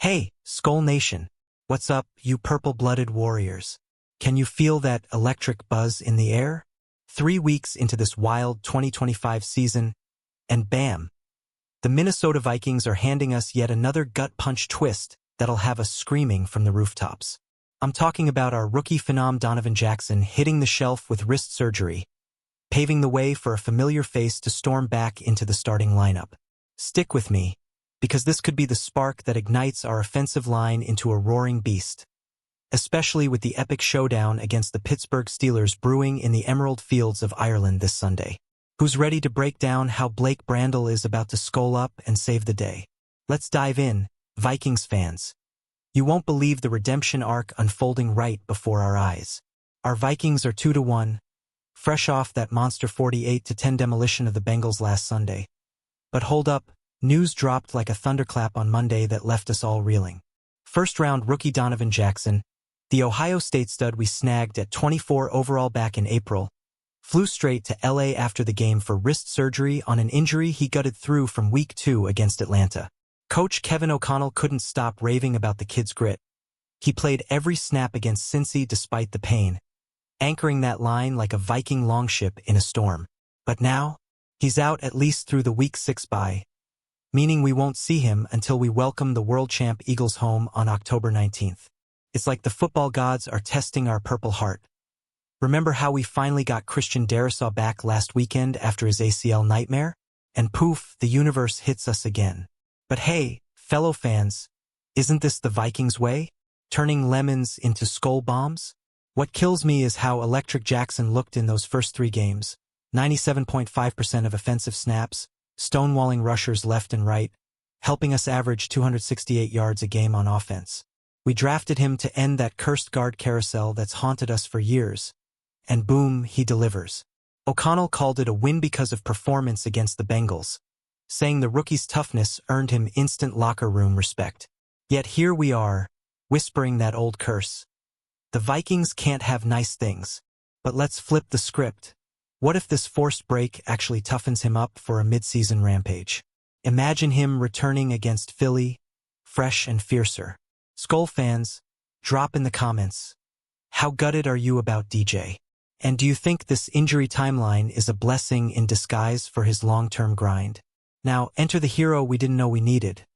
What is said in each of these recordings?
Hey, Skol Nation. What's up, you purple-blooded warriors? Can you feel that electric buzz in the air? 3 weeks into this wild 2025 season, and bam! The Minnesota Vikings are handing us yet another gut-punch twist that'll have us screaming from the rooftops. I'm talking about our rookie phenom Donovan Jackson hitting the shelf with wrist surgery, paving the way for a familiar face to storm back into the starting lineup. Stick with me, because this could be the spark that ignites our offensive line into a roaring beast, especially with the epic showdown against the Pittsburgh Steelers brewing in the Emerald Fields of Ireland this Sunday. Who's ready to break down how Blake Brandel is about to skol up and save the day? Let's dive in, Vikings fans. You won't believe the redemption arc unfolding right before our eyes. Our Vikings are 2-1, fresh off that monster 48-10 demolition of the Bengals last Sunday. But hold up, news dropped like a thunderclap on Monday that left us all reeling. First-round rookie Donovan Jackson, the Ohio State stud we snagged at 24 overall back in April, flew straight to LA after the game for wrist surgery on an injury he gutted through from Week 2 against Atlanta. Coach Kevin O'Connell couldn't stop raving about the kid's grit. He played every snap against Cincy despite the pain, anchoring that line like a Viking longship in a storm. But now, he's out at least through the Week 6 bye, meaning we won't see him until we welcome the world champ Eagles home on October 19th. It's like the football gods are testing our purple heart. Remember how we finally got Christian Darrisaw back last weekend after his ACL nightmare? And poof, the universe hits us again. But hey, fellow fans, isn't this the Vikings way? Turning lemons into Skol bombs? What kills me is how electric Jackson looked in those first 3 games. 97.5% of offensive snaps, stonewalling rushers left and right, helping us average 268 yards a game on offense. We drafted him to end that cursed guard carousel that's haunted us for years. And boom, he delivers. O'Connell called it a win because of performance against the Bengals, saying the rookie's toughness earned him instant locker room respect. Yet here we are, whispering that old curse. The Vikings can't have nice things. But let's flip the script. What if this forced break actually toughens him up for a mid-season rampage? Imagine him returning against Philly, fresh and fiercer. Skol fans, drop in the comments. How gutted are you about DJ? And do you think this injury timeline is a blessing in disguise for his long-term grind? Now, enter the hero we didn't know we needed.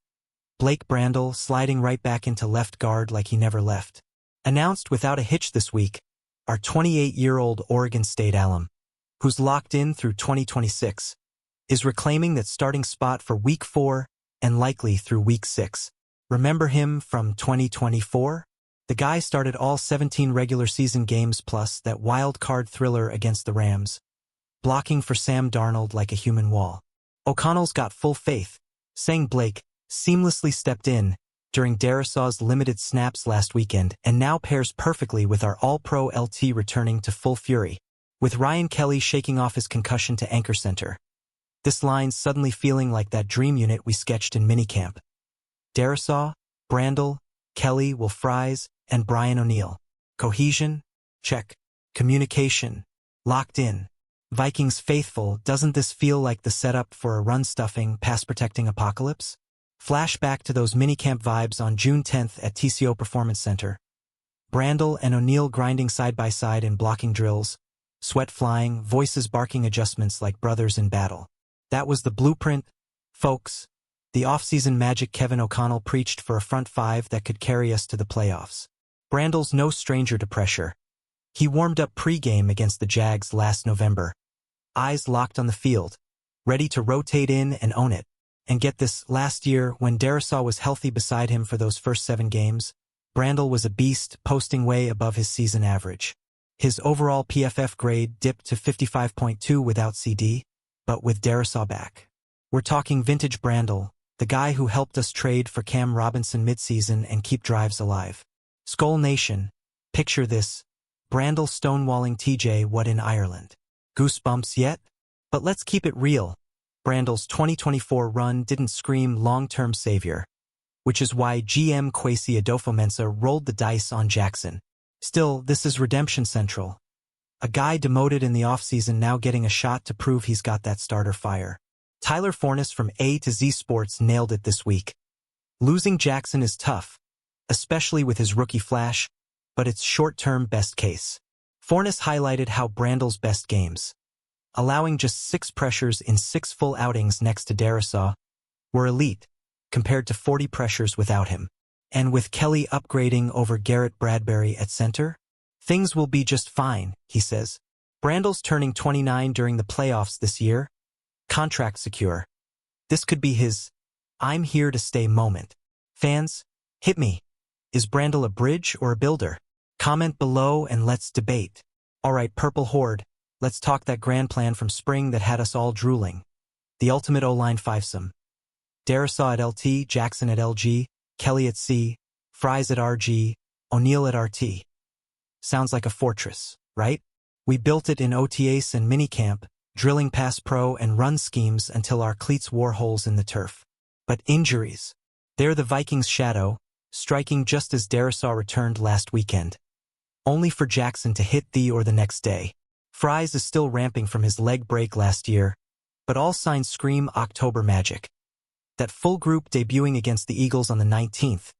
Blake Brandel sliding right back into left guard like he never left. Announced without a hitch this week, our 28-year-old Oregon State alum, who's locked in through 2026, is reclaiming that starting spot for Week 4 and likely through Week 6. Remember him from 2024? The guy started all 17 regular season games plus that wild card thriller against the Rams, blocking for Sam Darnold like a human wall. O'Connell's got full faith, saying Blake seamlessly stepped in during Darrisaw's limited snaps last weekend and now pairs perfectly with our All-Pro LT returning to full fury, with Ryan Kelly shaking off his concussion to anchor center. This line's suddenly feeling like that dream unit we sketched in minicamp. Darrisaw, Brandel, Kelly, Will Fries, and Brian O'Neill. Cohesion? Check. Communication? Locked in. Vikings faithful, doesn't this feel like the setup for a run-stuffing, pass-protecting apocalypse? Flashback to those minicamp vibes on June 10th at TCO Performance Center. Brandel and O'Neill grinding side-by-side in blocking drills, sweat flying, voices barking adjustments like brothers in battle. That was the blueprint, folks. The off-season magic Kevin O'Connell preached for a front 5 that could carry us to the playoffs. Brandel's no stranger to pressure. He warmed up pre-game against the Jags last November, eyes locked on the field, ready to rotate in and own it. And get this, last year, when Darrisaw was healthy beside him for those first 7 games, Brandel was a beast, posting way above his season average. His overall PFF grade dipped to 55.2 without CD, but with Darrisaw back. We're talking vintage Brandel, the guy who helped us trade for Cam Robinson midseason and keep drives alive. Skol Nation, picture this, Brandel stonewalling TJ Watt in Ireland. Goosebumps yet? But let's keep it real. Brandel's 2024 run didn't scream long-term savior, which is why GM Kwesi Adofo-Mensah rolled the dice on Jackson. Still, this is redemption central. A guy demoted in the offseason now getting a shot to prove he's got that starter fire. Tyler Forness from A to Z Sports nailed it this week. Losing Jackson is tough, especially with his rookie flash, but it's short-term best case. Fornes highlighted how Brandel's best games, allowing just 6 pressures in 6 full outings next to Darisaw, were elite, compared to 40 pressures without him. And with Kelly upgrading over Garrett Bradbury at center, things will be just fine, he says. Brandel's turning 29 during the playoffs this year. Contract secure. This could be his "I'm here to stay" moment. Fans, hit me. Is Brandel a bridge or a builder? Comment below and let's debate. Alright, Purple Horde, let's talk that grand plan from spring that had us all drooling. The ultimate O-line fivesome. Darisaw at LT, Jackson at LG, Kelly at C, Fries at RG, O'Neal at RT. Sounds like a fortress, right? We built it in OTAs and minicamp, drilling pass pro and run schemes until our cleats wore holes in the turf. But injuries. They're the Vikings' shadow, striking just as Darisaw returned last weekend. Only for Jackson to hit the or the next day. Fries is still ramping from his leg break last year, but all signs scream October magic. That full group debuting against the Eagles on the 19th,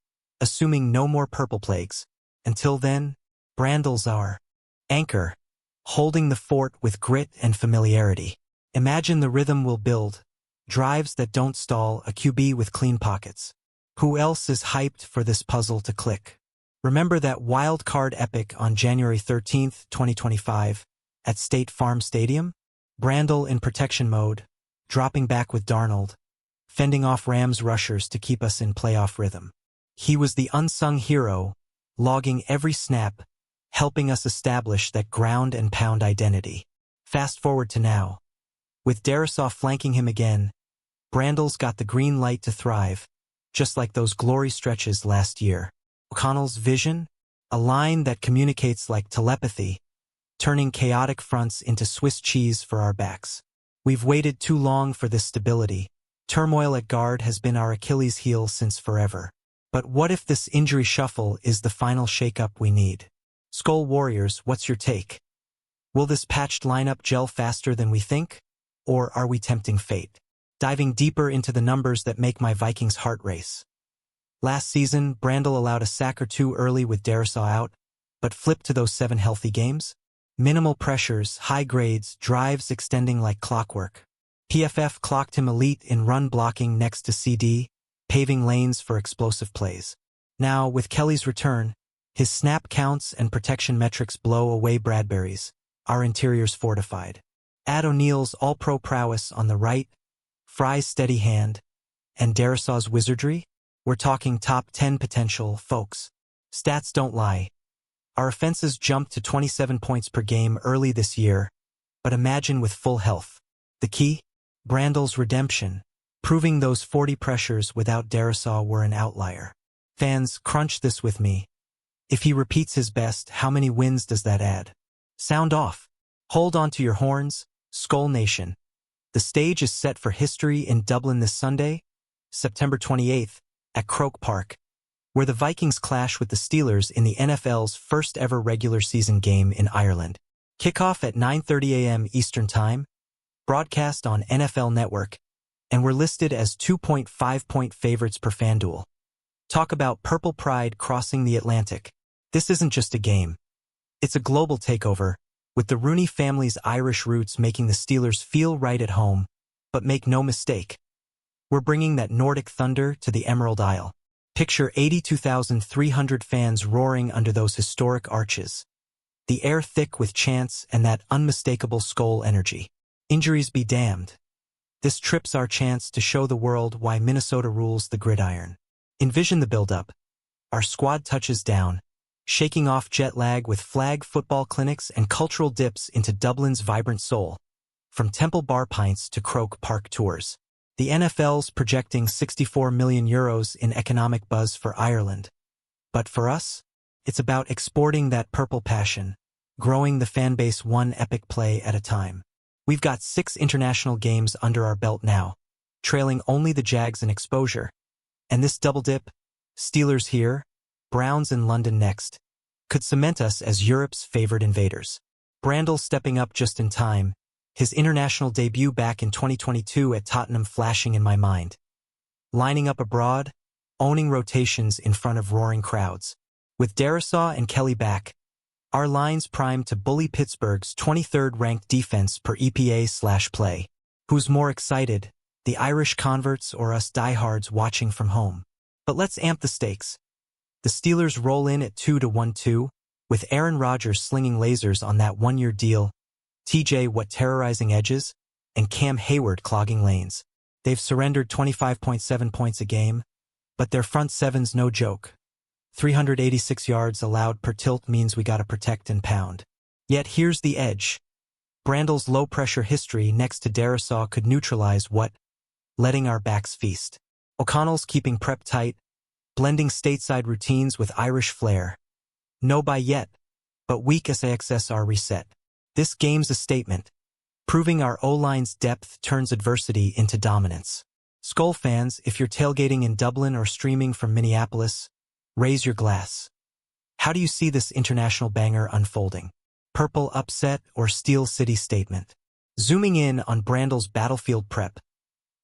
assuming no more purple plagues. Until then, Brandel's our anchor, holding the fort with grit and familiarity. Imagine the rhythm we'll build, drives that don't stall, a QB with clean pockets. Who else is hyped for this puzzle to click? Remember that wild card epic on January 13th, 2025, at State Farm Stadium? Brandel in protection mode, dropping back with Darnold, fending off Rams rushers to keep us in playoff rhythm. He was the unsung hero, logging every snap, helping us establish that ground and pound identity. Fast forward to now. With Darisaw flanking him again, Brandel's got the green light to thrive, just like those glory stretches last year. O'Connell's vision, a line that communicates like telepathy, turning chaotic fronts into Swiss cheese for our backs. We've waited too long for this stability. Turmoil at guard has been our Achilles heel since forever. But what if this injury shuffle is the final shakeup we need? Skol Warriors, what's your take? Will this patched lineup gel faster than we think? Or are we tempting fate? Diving deeper into the numbers that make my Vikings heart race. Last season, Brandel allowed a sack or two early with Darisaw out, but flipped to those 7 healthy games. Minimal pressures, high grades, drives extending like clockwork. PFF clocked him elite in run blocking next to CD, paving lanes for explosive plays. Now, with Kelly's return, his snap counts and protection metrics blow away Bradbury's, our interiors fortified. Add O'Neal's all-pro prowess on the right, Fry's steady hand, and Darisaw's wizardry? We're talking top 10 potential, folks. Stats don't lie. Our offenses jumped to 27 points per game early this year, but imagine with full health. The key? Brandel's redemption, proving those 40 pressures without Darisaw were an outlier. Fans, crunch this with me. If he repeats his best, how many wins does that add? Sound off. Hold on to your horns, Skol Nation. The stage is set for history in Dublin this Sunday, September 28th, at Croke Park, where the Vikings clash with the Steelers in the NFL's first ever regular season game in Ireland. Kickoff at 9:30 a.m. Eastern Time, broadcast on NFL Network, and we're listed as 2.5-point favorites per FanDuel. Talk about purple pride crossing the Atlantic. This isn't just a game. It's a global takeover, with the Rooney family's Irish roots making the Steelers feel right at home. But make no mistake, we're bringing that Nordic thunder to the Emerald Isle. Picture 82,300 fans roaring under those historic arches. The air thick with chants and that unmistakable Skol energy. Injuries be damned. This trip's our chance to show the world why Minnesota rules the gridiron. Envision the build-up. Our squad touches down, shaking off jet lag with flag football clinics and cultural dips into Dublin's vibrant soul. From Temple Bar pints to Croke Park tours. The NFL's projecting €64 million in economic buzz for Ireland. But for us, it's about exporting that purple passion, growing the fanbase one epic play at a time. We've got 6 international games under our belt now, trailing only the Jags in exposure. And this double dip, Steelers here, Browns in London next, could cement us as Europe's favored invaders. Brandel stepping up just in time, his international debut back in 2022 at Tottenham flashing in my mind. Lining up abroad, owning rotations in front of roaring crowds. With Darisaw and Kelly back, our line's primed to bully Pittsburgh's 23rd ranked defense per EPA/play. Who's more excited, the Irish converts or us diehards watching from home? But let's amp the stakes. The Steelers roll in at 2-1-2, with Aaron Rodgers slinging lasers on that one-year deal, TJ Watt terrorizing edges, and Cam Hayward clogging lanes. They've surrendered 25.7 points a game, but their front seven's no joke. 386 yards allowed per tilt means we gotta protect and pound. Yet here's the edge. Brandel's low-pressure history next to Darisaw could neutralize what, letting our backs feast. O'Connell's keeping prep tight, blending stateside routines with Irish flair. No bye yet, but weak SAXS are reset. This game's a statement, proving our O-line's depth turns adversity into dominance. Skol fans, if you're tailgating in Dublin or streaming from Minneapolis, raise your glass. How do you see this international banger unfolding? Purple upset or Steel City statement? Zooming in on Brandel's battlefield prep,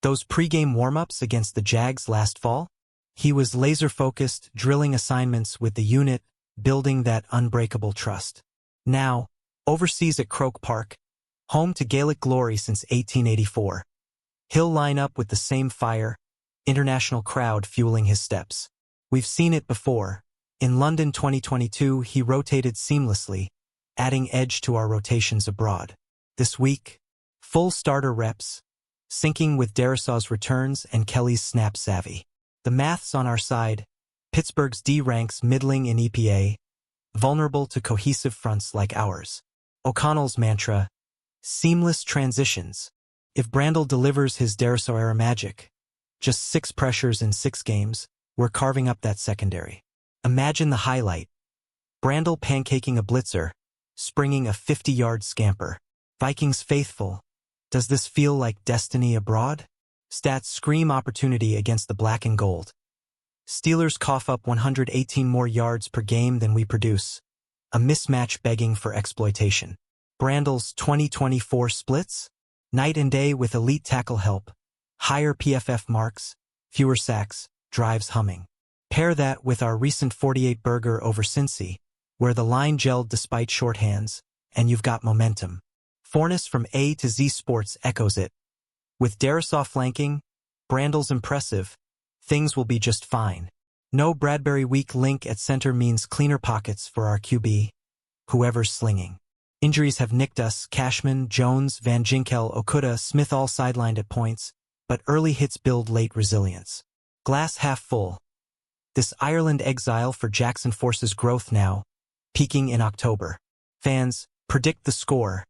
those pre-game warm-ups against the Jags last fall, he was laser-focused, drilling assignments with the unit, building that unbreakable trust. Now, overseas at Croke Park, home to Gaelic glory since 1884, he'll line up with the same fire, international crowd fueling his steps. We've seen it before. In London 2022, he rotated seamlessly, adding edge to our rotations abroad. This week, full starter reps, syncing with Darisaw's returns and Kelly's snap savvy. The math's on our side. Pittsburgh's D ranks middling in EPA, vulnerable to cohesive fronts like ours. O'Connell's mantra, seamless transitions. If Brandel delivers his Darisaw-era magic, just 6 pressures in 6 games, we're carving up that secondary. Imagine the highlight. Brandel pancaking a blitzer, springing a 50-yard scamper. Vikings faithful, does this feel like destiny abroad? Stats scream opportunity against the black and gold. Steelers cough up 118 more yards per game than we produce, a mismatch begging for exploitation. Brandel's 2024 splits? Night and day with elite tackle help, higher PFF marks, fewer sacks, drives humming. Pair that with our recent 48-burger over Cincy, where the line gelled despite shorthands, and you've got momentum. Forness from A to Z Sports echoes it. With Darisaw flanking, Brandel's impressive, things will be just fine. No Bradbury weak link at center means cleaner pockets for our QB, whoever's slinging. Injuries have nicked us, Cashman, Jones, Van Ginkel, Okuda, Smith all sidelined at points, but early hits build late resilience. Glass half full. This Ireland exile for Jackson forces growth now, peaking in October. Fans, predict the score.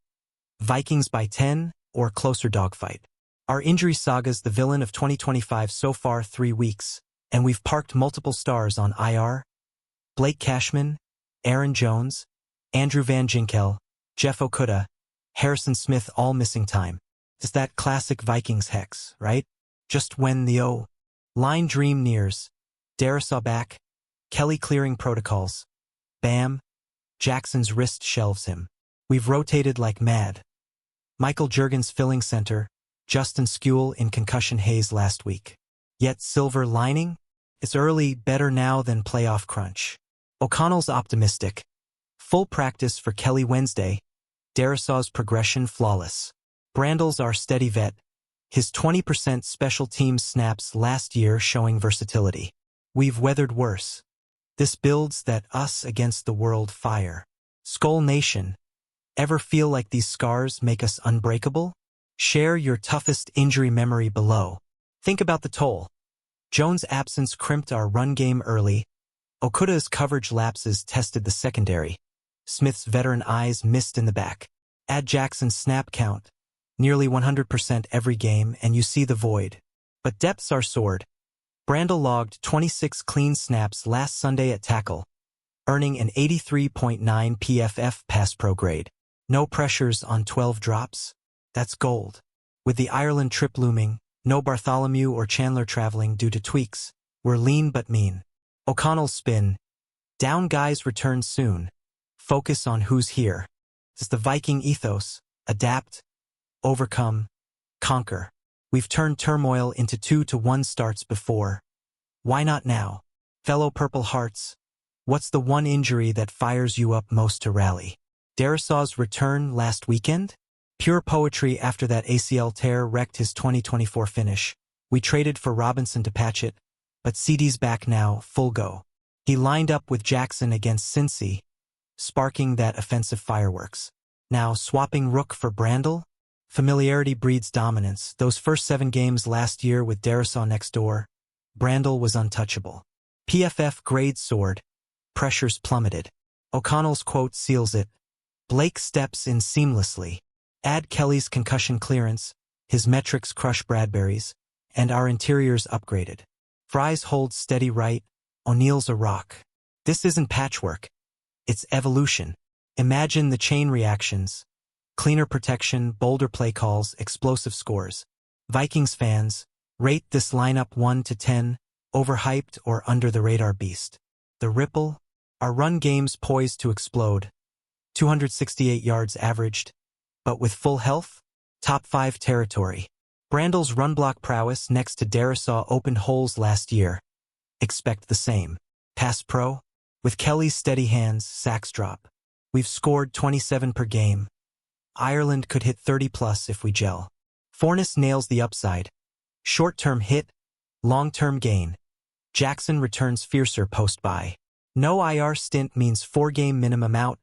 Vikings by 10 or closer dogfight. Our injury saga's the villain of 2025 so far 3 weeks, and we've parked multiple stars on IR. Blake Cashman, Aaron Jones, Andrew Van Ginkel, Jeff Okuda, Harrison Smith all missing time. It's that classic Vikings hex, right? Just when the O-line dream nears. Darisaw back, Kelly clearing protocols. Bam, Jackson's wrist shelves him. We've rotated like mad. Michael Juergens filling center, Justin Skule in concussion haze last week. Yet silver lining? It's early, better now than playoff crunch. O'Connell's optimistic. Full practice for Kelly Wednesday. Darisaw's progression flawless. Brandel's our steady vet. His 20% special teams snaps last year showing versatility. We've weathered worse. This builds that us against the world fire. Skol Nation. Ever feel like these scars make us unbreakable? Share your toughest injury memory below. Think about the toll. Jones' absence crimped our run game early. Okuda's coverage lapses tested the secondary. Smith's veteran eyes missed in the back. Add Jackson's snap count, nearly 100% every game, and you see the void. But depth's our sword. Brandel logged 26 clean snaps last Sunday at tackle, earning an 83.9 PFF pass pro grade. No pressures on 12 drops? That's gold. With the Ireland trip looming, no Bartholomew or Chandler traveling due to tweaks, we're lean but mean. O'Connell's spin. Down guys return soon. Focus on who's here. It's the Viking ethos. Adapt, overcome, conquer. We've turned turmoil into 2-1 starts before. Why not now? Fellow Purple Hearts, what's the one injury that fires you up most to rally? Derisaw's return last weekend? Pure poetry after that ACL tear wrecked his 2024 finish. We traded for Robinson to patch it, but CD's back now, full go. He lined up with Jackson against Cincy, sparking that offensive fireworks. Now swapping Rook for Brandel? Familiarity breeds dominance. Those first 7 games last year with Derisaw next door, Brandel was untouchable. PFF grade soared. Pressures plummeted. O'Connell's quote seals it. Blake steps in seamlessly. Add Kelly's concussion clearance, his metrics crush Bradbury's, and our interior's upgraded. Fries holds steady right, O'Neill's a rock. This isn't patchwork. It's evolution. Imagine the chain reactions. Cleaner protection, bolder play calls, explosive scores. Vikings fans, rate this lineup 1 to 10, overhyped or under the radar beast. The ripple, our run game's poised to explode. 268 yards averaged, but with full health, top 5 territory. Brandel's run block prowess next to Derisaw opened holes last year. Expect the same. Pass pro? With Kelly's steady hands, sacks drop. We've scored 27 per game. Ireland could hit 30+ if we gel. Forness nails the upside. Short-term hit, long-term gain. Jackson returns fiercer post-bye. No IR stint means 4-game minimum out,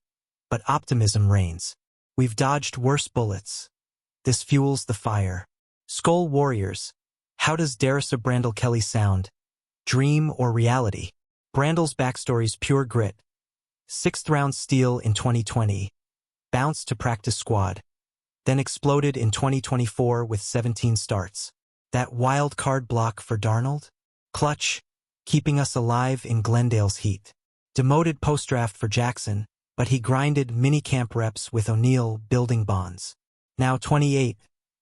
but optimism reigns. We've dodged worse bullets. This fuels the fire. Skol Warriors. How does Derisaw Brandel Kelly sound? Dream or reality? Brandel's backstory's pure grit. 6th-round steal in 2020. Bounced to practice squad. Then exploded in 2024 with 17 starts. That wild card block for Darnold? Clutch, keeping us alive in Glendale's heat. Demoted post-draft for Jackson, but he grinded minicamp reps with O'Neill building bonds. Now 28,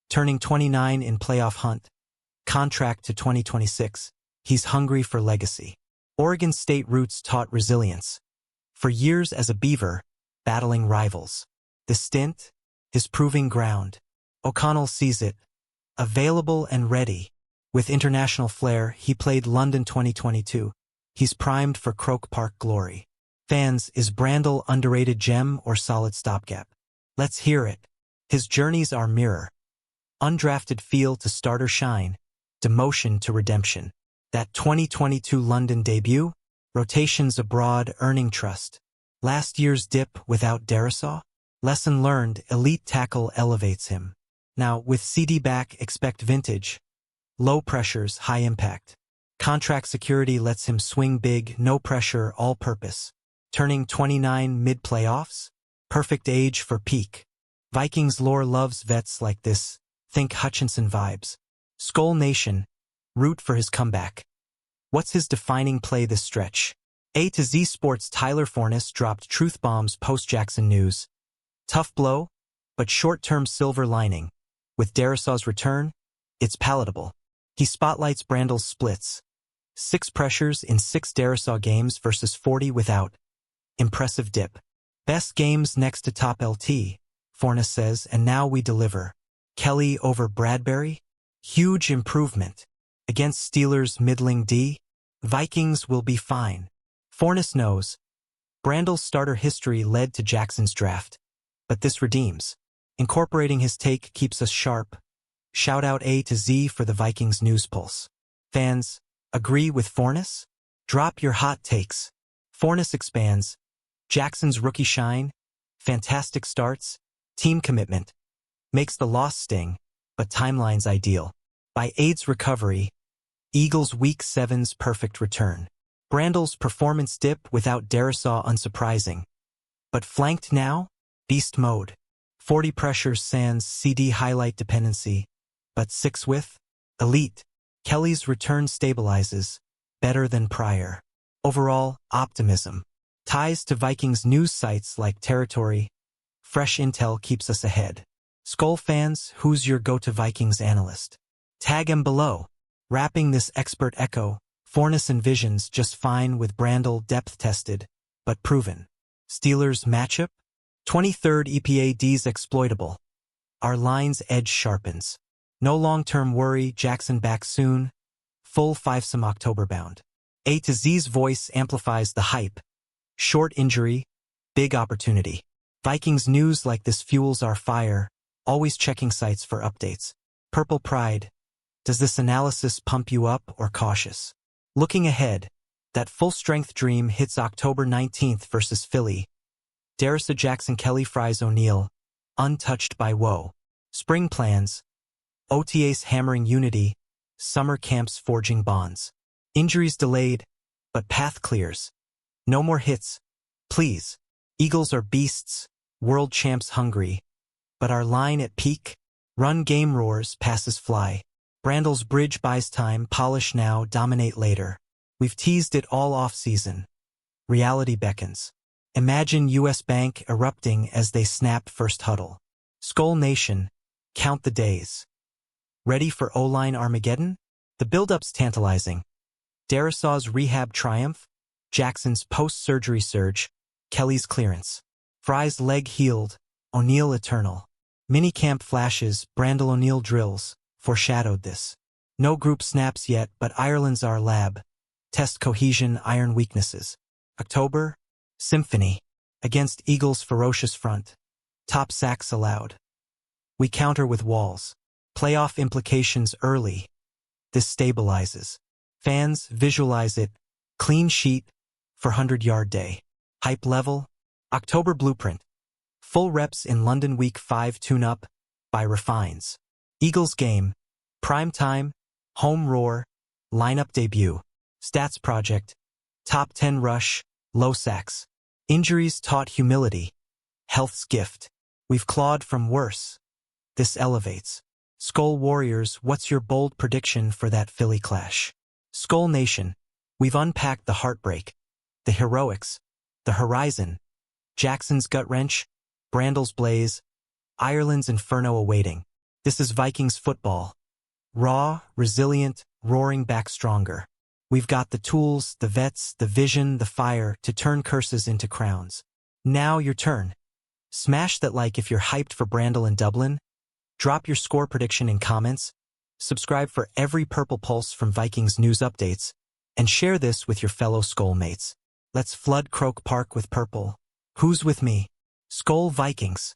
turning 29 in playoff hunt. Contract to 2026. He's hungry for legacy. Oregon State roots taught resilience. For years as a Beaver, battling rivals. The stint, his proving ground. O'Connell sees it. Available and ready. With international flair, he played London 2022. He's primed for Croke Park glory. Fans, is Brandel underrated gem or solid stopgap? Let's hear it. His journey's our mirror. Undrafted feel to starter shine. Demotion to redemption. That 2022 London debut? Rotations abroad earning trust. Last year's dip without Derisaw? Lesson learned, elite tackle elevates him. Now, with CD back, expect vintage. Low pressures, high impact. Contract security lets him swing big, no pressure, all-purpose. Turning 29 mid-playoffs? Perfect age for peak. Vikings lore loves vets like this. Think Hutchinson vibes. Skol Nation, root for his comeback. What's his defining play this stretch? A to Z Sports Tyler Forness dropped truth bombs post-Jackson news. Tough blow, but short-term silver lining. With Derisaw's return, it's palatable. He spotlights Brandel's splits. 6 pressures in 6 Derisaw games versus 40 without. Impressive dip. Best games next to top LT, Forness says, and now we deliver. Kelly over Bradbury? Huge improvement. Against Steelers' middling D? Vikings will be fine. Forness knows. Brandel's starter history led to Jackson's draft. But this redeems. Incorporating his take keeps us sharp. Shout out A to Z for the Vikings News Pulse. Fans, agree with Forness? Drop your hot takes. Forness expands. Jackson's rookie shine, fantastic starts, team commitment. Makes the loss sting, but timeline's ideal. By AIDS recovery, Eagles Week 7's perfect return. Brandel's performance dip without Derisaw unsurprising. But flanked now? Beast mode. 40 pressure sans CD highlight dependency, but 6 with? Elite. Kelly's return stabilizes, better than prior. Overall, optimism. Ties to Vikings news sites like Territory. Fresh intel keeps us ahead. Skol fans, who's your go-to Vikings analyst? Tag him below. Wrapping this expert echo, Forness envisions just fine with Brandel depth-tested, but proven. Steelers matchup? 23rd EPAD's exploitable. Our line's edge sharpens. No long-term worry, Jackson back soon. Full 5-some October bound. A to Z's voice amplifies the hype. Short injury, big opportunity. Vikings news like this fuels our fire, always checking sites for updates. Purple Pride. Does this analysis pump you up or cautious? Looking ahead, that full-strength dream hits October 19th versus Philly. Darissa Jackson-Kelly Fries O'Neal, untouched by woe. Spring plans. OTAs hammering unity. Summer camps forging bonds. Injuries delayed, but path clears. No more hits. Please. Eagles are beasts, world champs hungry. But our line at peak? Run game roars, passes fly. Brandel's bridge buys time, polish now, dominate later. We've teased it all off-season. Reality beckons. Imagine US Bank erupting as they snap first huddle. Skol Nation, count the days. Ready for O-line Armageddon? The build-up's tantalizing. Darissa's rehab triumph, Jackson's post-surgery surge, Kelly's clearance. Fry's leg healed, O'Neal eternal. Minicamp flashes, Brandel O'Neal drills, foreshadowed this. No group snaps yet, but Ireland's our lab. Test cohesion, iron weaknesses. October, Symphony. Against Eagles' ferocious front. Top sacks allowed. We counter with walls. Playoff implications early. This stabilizes. Fans visualize it. Clean sheet for 100-yard day. Hype level. October blueprint. Full reps in London Week 5 tune-up by Refines. Eagles game. Prime time. Home roar. Lineup debut. Stats project. Top 10 rush. Low sacks. Injuries taught humility. Health's gift. We've clawed from worse. This elevates. Skol Warriors, what's your bold prediction for that Philly clash? Skol Nation, we've unpacked the heartbreak, the heroics, the horizon, Jackson's gut-wrench, Brandel's blaze, Ireland's inferno awaiting. This is Vikings football. Raw, resilient, roaring back stronger. We've got the tools, the vets, the vision, the fire to turn curses into crowns. Now your turn. Smash that like if you're hyped for Brandel in Dublin. Drop your score prediction in comments. Subscribe for every Purple Pulse from Vikings news updates. And share this with your fellow Skol mates. Let's flood Croke Park with purple. Who's with me? Skol Vikings.